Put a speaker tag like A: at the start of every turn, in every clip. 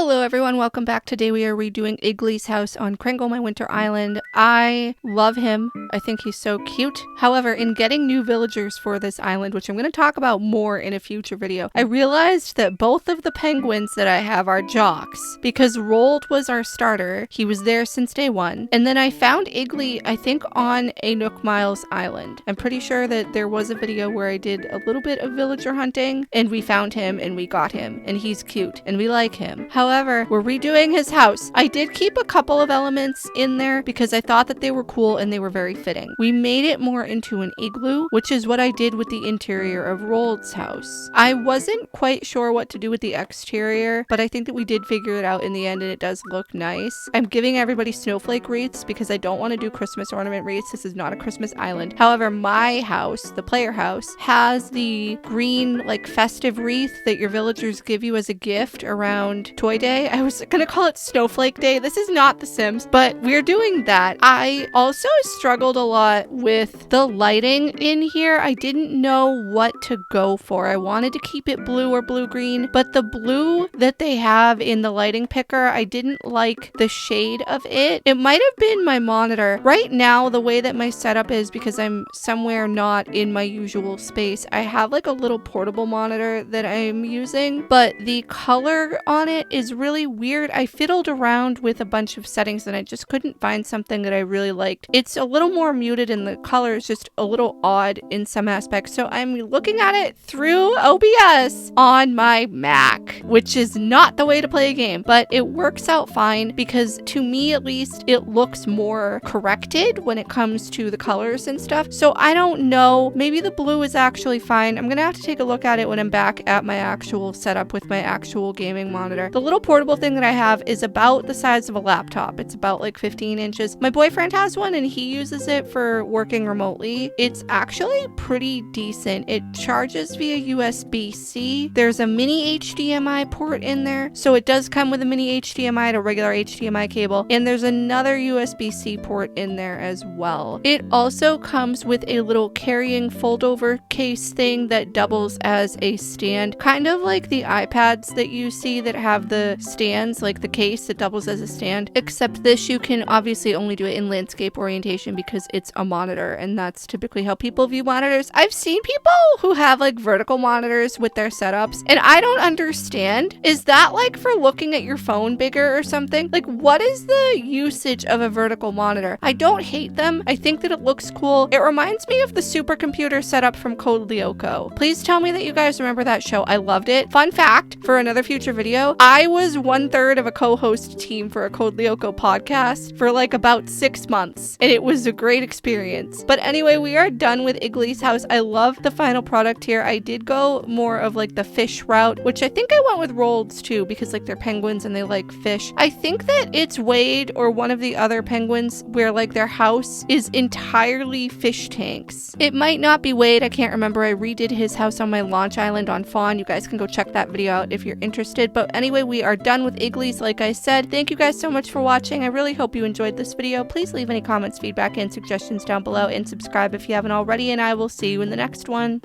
A: Hello everyone, welcome back. Today we are redoing Iggly's house on Kringle, my winter island. I love him. I think he's so cute. However, in getting new villagers for this island, which I'm going to talk about more in a future video, I realized that both of the penguins that I have are jocks because Rold was our starter. He was there since day one. And then I found Iggly, I think, on a Nook Miles island. I'm pretty sure that there was a video where I did a little bit of villager hunting and we found him and we got him and he's cute and we like him. However, we're redoing his house. I did keep a couple of elements in there because I thought that they were cool and they were very fitting. We made it more into an igloo, which is what I did with the interior of Rold's house. I wasn't quite sure what to do with the exterior, but I think that we did figure it out in the end and it does look nice. I'm giving everybody snowflake wreaths because I don't want to do Christmas ornament wreaths. This is not a Christmas island. However, my house, the player house, has the green like festive wreath that your villagers give you as a gift around Toy Day. I was gonna call it Snowflake Day. This is not The Sims, but we're doing that. I also struggled a lot with the lighting in here. I didn't know what to go for. I wanted to keep it blue or blue-green, but the blue that they have in the lighting picker, I didn't like the shade of it. It might have been my monitor. Right now, the way that my setup is, because I'm somewhere not in my usual space, I have like a little portable monitor that I'm using, but the color on it is really weird. I fiddled around with a bunch of settings and I just couldn't find something that I really liked. It's a little more muted and the color is just a little odd in some aspects. So I'm looking at it through OBS on my Mac, which is not the way to play a game, but it works out fine because to me at least it looks more corrected when it comes to the colors and stuff. So I don't know, maybe the blue is actually fine. I'm gonna have to take a look at it when I'm back at my actual setup with my actual gaming monitor. The little portable thing that I have is about the size of a laptop. It's about like 15 inches. My boyfriend has one and he uses it for working remotely. It's actually pretty decent. It charges via USB-C. There's a mini HDMI port in there. So it does come with a mini HDMI and a regular HDMI cable. And there's another USB-C port in there as well. It also comes with a little carrying fold-over case thing that doubles as a stand, kind of like the iPads that you see that have the stands, like the case that doubles as a stand, except this you can obviously only do it in landscape orientation because it's a monitor and that's typically how people view monitors. I've seen people who have like vertical monitors with their setups and I don't understand. Is that like for looking at your phone bigger or something? Like what is the usage of a vertical monitor? I don't hate them. I think that it looks cool. It reminds me of the supercomputer setup from Code Lyoko. Please tell me that you guys remember that show. I loved it. Fun fact for another future video, I was 1/3 of a co-host team for a Code Lyoko podcast for like about 6 months and it was a great experience. But anyway, we are done with Iggly's house. I love the final product here. I did go more of like the fish route, which I think I went with Rold's too because like they're penguins and they like fish. I think that it's Wade or one of the other penguins where like their house is entirely fish tanks. It might not be Wade. I can't remember. I redid his house on my launch island on Fawn. You guys can go check that video out if you're interested. But anyway, we are done with Iggly's. Like I said, thank you guys so much for watching. I really hope you enjoyed this video. Please leave any comments, feedback, and suggestions down below and subscribe if you haven't already, and I will see you in the next one.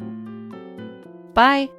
A: Bye.